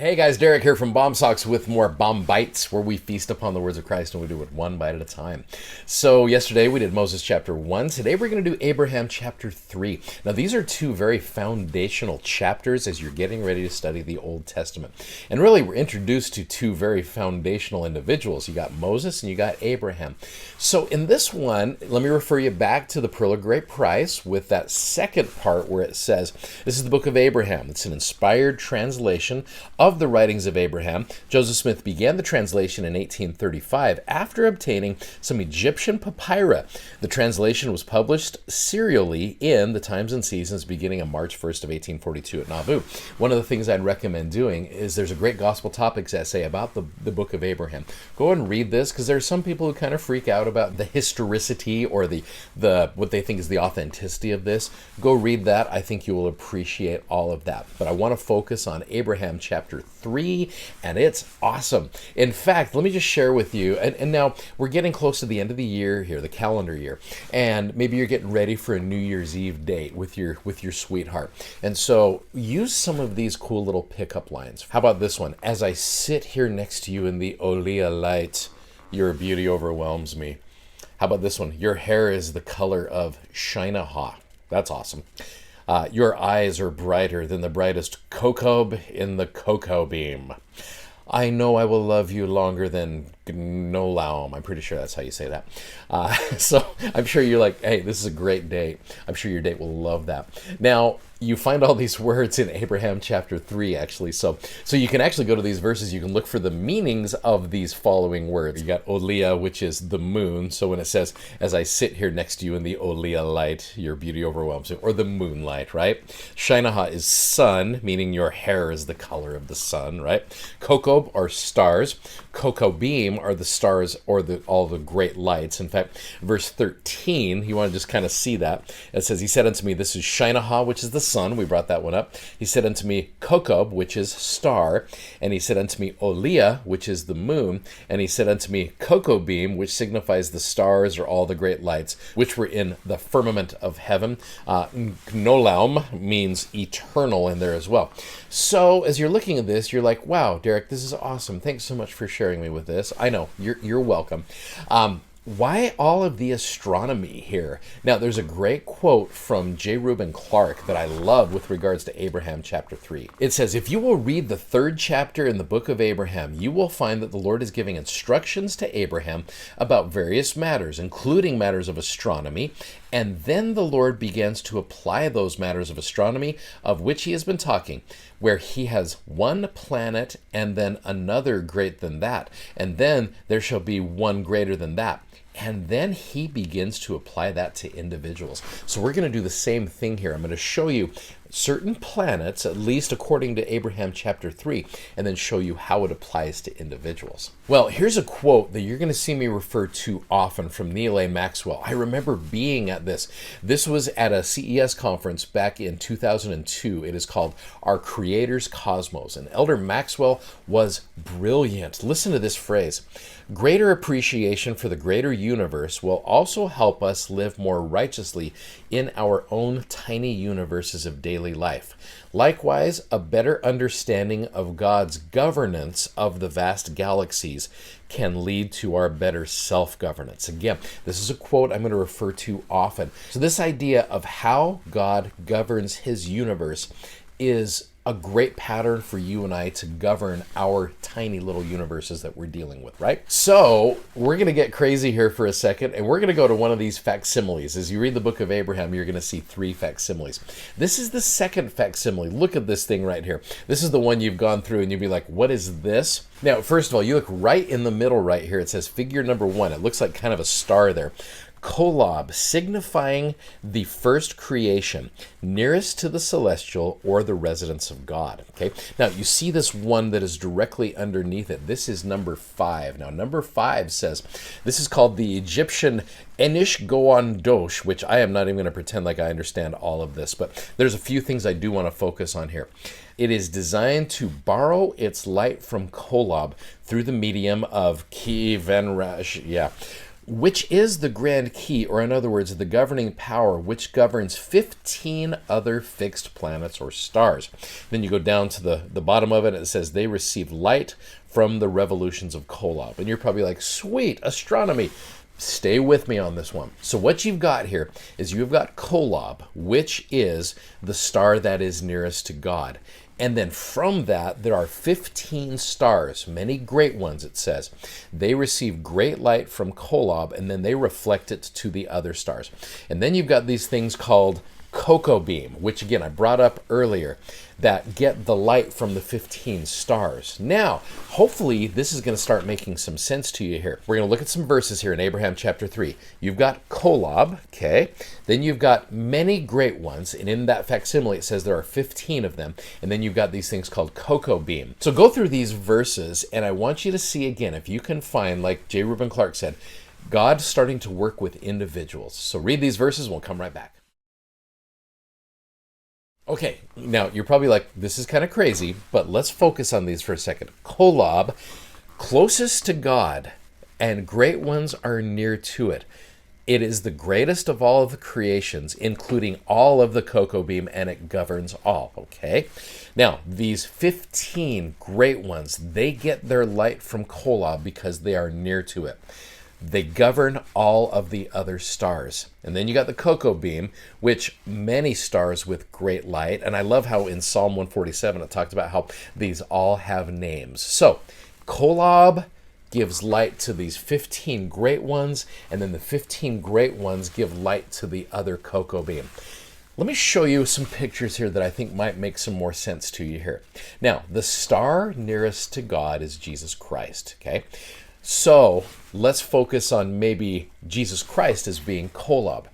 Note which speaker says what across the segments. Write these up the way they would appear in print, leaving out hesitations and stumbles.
Speaker 1: Hey guys, Derek here from Bomb Socks with more Bomb Bites, where we feast upon the words of Christ and we do it one bite at a time. So yesterday we did Moses chapter 1. Today we're going to do Abraham chapter 3. Now these are two very foundational chapters as you're getting ready to study the Old Testament. And really we're introduced to two very foundational individuals. You got Moses and you got Abraham. So in this one, let me refer you back to the Pearl of Great Price with that second part where it says, this is the book of Abraham. It's an inspired translation of the writings of Abraham. Joseph Smith began the translation in 1835 after obtaining some Egyptian papyri. The translation was published serially in the Times and Seasons beginning on March 1st of 1842 at Nauvoo. One of the things I'd recommend doing is there's a great gospel topics essay about the book of Abraham. Go and read this because there are some people who kind of freak out about the historicity or the what they think is the authenticity of this. Go read that. I think you will appreciate all of that. But I want to focus on Abraham chapter 3, and it's awesome. In fact, let me just share with you, and now we're getting close to the end of the year here, the calendar year, and maybe you're getting ready for a New Year's Eve date with your sweetheart. And so use some of these cool little pickup lines. How about this one? As I sit here next to you in the Olea light, your beauty overwhelms me. How about this one? Your hair is the color of Shinaha. That's awesome. Your eyes are brighter than the brightest cocoa in the cocoa beam. I know I will love you longer than Gnolaum. I'm pretty sure that's how you say that. So I'm sure you're like, hey, this is a great date. I'm sure your date will love that. Now, you find all these words in Abraham chapter 3, actually. So you can actually go to these verses. You can look for the meanings of these following words. You got Olea, which is the moon. So when it says, as I sit here next to you in the Olea light, your beauty overwhelms me, or the moonlight, right? Shinaha is sun, meaning your hair is the color of the sun, right? Kokob are stars. Cocoa beam are the stars or all the great lights. In fact, verse 13, you want to just kind of see that. It says, he said unto me, this is Shinaha, which is the sun. We brought that one up. He said unto me, Kokob, which is star. And he said unto me, Olea, which is the moon. And he said unto me, Cocoa beam, which signifies the stars or all the great lights, which were in the firmament of heaven. Gnolaum means eternal in there as well. So as you're looking at this, you're like, wow, Derek, this is awesome. Thanks so much for sharing me with this. I know, you're welcome. Why all of the astronomy here? Now, there's a great quote from J. Reuben Clark that I love with regards to Abraham chapter 3. It says, if you will read the 3rd chapter in the book of Abraham, you will find that the Lord is giving instructions to Abraham about various matters, including matters of astronomy. And then the Lord begins to apply those matters of astronomy of which he has been talking, where he has one planet and then another great than that. And then there shall be one greater than that. And then he begins to apply that to individuals. So we're going to do the same thing here. I'm going to show you certain planets, at least according to Abraham chapter 3, and then show you how it applies to individuals. Well, here's a quote that you're going to see me refer to often from Neil A. Maxwell. I remember being at this. This was at a CES conference back in 2002. It is called Our Creator's Cosmos. And Elder Maxwell was brilliant. Listen to this phrase. Greater appreciation for the greater universe will also help us live more righteously in our own tiny universes of daily life. Likewise, a better understanding of God's governance of the vast galaxies can lead to our better self-governance. Again, this is a quote I'm going to refer to often. So this idea of how God governs his universe is a great pattern for you and I to govern our tiny little universes that we're dealing with, right? So we're going to get crazy here for a second, and we're going to go to one of these facsimiles. As you read the book of Abraham, you're going to see 3 facsimiles. This is the second facsimile. Look at this thing right here. This is the one you've gone through, and you'd be like, what is this? Now, first of all, you look right in the middle right here. It says figure number 1. It looks like kind of a star there. Kolob, signifying the first creation, nearest to the celestial or the residence of God. Okay, now you see this one that is directly underneath it. This is number 5. Now, number 5 says, this is called the Egyptian Enish Goan Dosh, which I am not even going to pretend like I understand all of this, but there's a few things I do want to focus on here. It is designed to borrow its light from Kolob through the medium of Ki Venrash. Yeah. which is the grand key, or in other words, the governing power which governs 15 other fixed planets or stars. Then you go down to the bottom of it, and it says they receive light from the revolutions of Kolob. And you're probably like, sweet, astronomy. Stay with me on this one. So what you've got here is you've got Kolob, which is the star that is nearest to God. And then from that, there are 15 stars, many great ones, it says. They receive great light from Kolob, and then they reflect it to the other stars. And then you've got these things called cocoa beam, which again I brought up earlier, that get the light from the 15 stars. Now, hopefully this is going to start making some sense to you here. We're going to look at some verses here in Abraham chapter 3. You've got Kolob, okay? Then you've got many great ones, and in that facsimile it says there are 15 of them, and then you've got these things called cocoa beam. So go through these verses, and I want you to see again, if you can find, like J. Reuben Clark said, God starting to work with individuals. So read these verses, we'll come right back. Okay, now you're probably like, this is kind of crazy, but let's focus on these for a second. Kolob, closest to God, and great ones are near to it. It is the greatest of all of the creations, including all of the cocoa beam, and it governs all, okay? Now, these 15 great ones, they get their light from Kolob because they are near to it. They govern all of the other stars. And then you got the cocoa beam, which many stars with great light. And I love how in Psalm 147 it talked about how these all have names. So Kolob gives light to these 15 great ones, and then the 15 great ones give light to the other cocoa beam. Let me show you some pictures here that I think might make some more sense to you here. Now, the star nearest to God is Jesus Christ, okay? So let's focus on maybe Jesus Christ as being Kolob.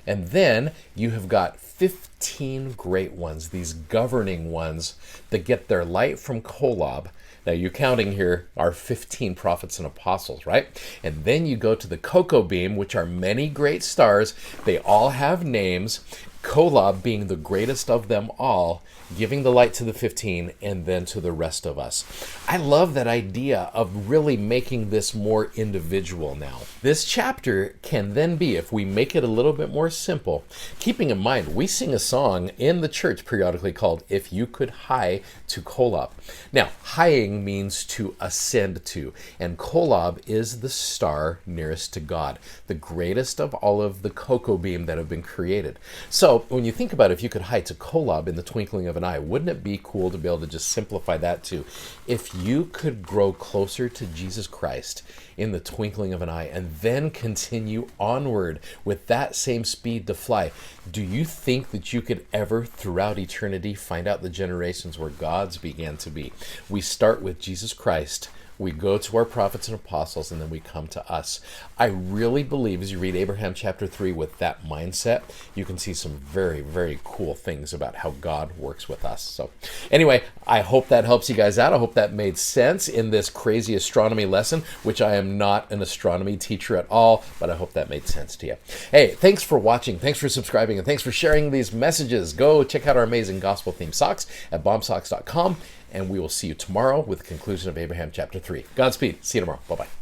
Speaker 1: And then you have got 15 great ones, these governing ones that get their light from Kolob. Now you're counting here are 15 prophets and apostles, right? And then you go to the cocoa beam, which are many great stars. They all have names. Kolob being the greatest of them all, giving the light to the 15 and then to the rest of us. I love that idea of really making this more individual now. This chapter can then be, if we make it a little bit more simple, keeping in mind we sing a song in the church periodically called If You Could Hie to Kolob. Now, hieing means to ascend to, and Kolob is the star nearest to God, the greatest of all of the cocoa beam that have been created. So when you think about if you could hie to Kolob in the twinkling of an eye, wouldn't it be cool to be able to just simplify that to, if you could grow closer to Jesus Christ in the twinkling of an eye and then continue onward with that same speed to fly, do you think that you could ever throughout eternity find out the generations where God's began to be? We start with Jesus Christ, we go to our prophets and apostles, and then we come to us. I really believe as you read Abraham chapter 3 with that mindset, you can see some very, very cool things about how God works with us. So anyway, I hope that helps you guys out. I hope that made sense in this crazy astronomy lesson, which I am not an astronomy teacher at all, but I hope that made sense to you. Hey, thanks for watching. Thanks for subscribing, and thanks for sharing these messages. Go check out our amazing gospel-themed socks at bombsocks.com. And we will see you tomorrow with the conclusion of Abraham chapter 3. Godspeed. See you tomorrow. Bye-bye.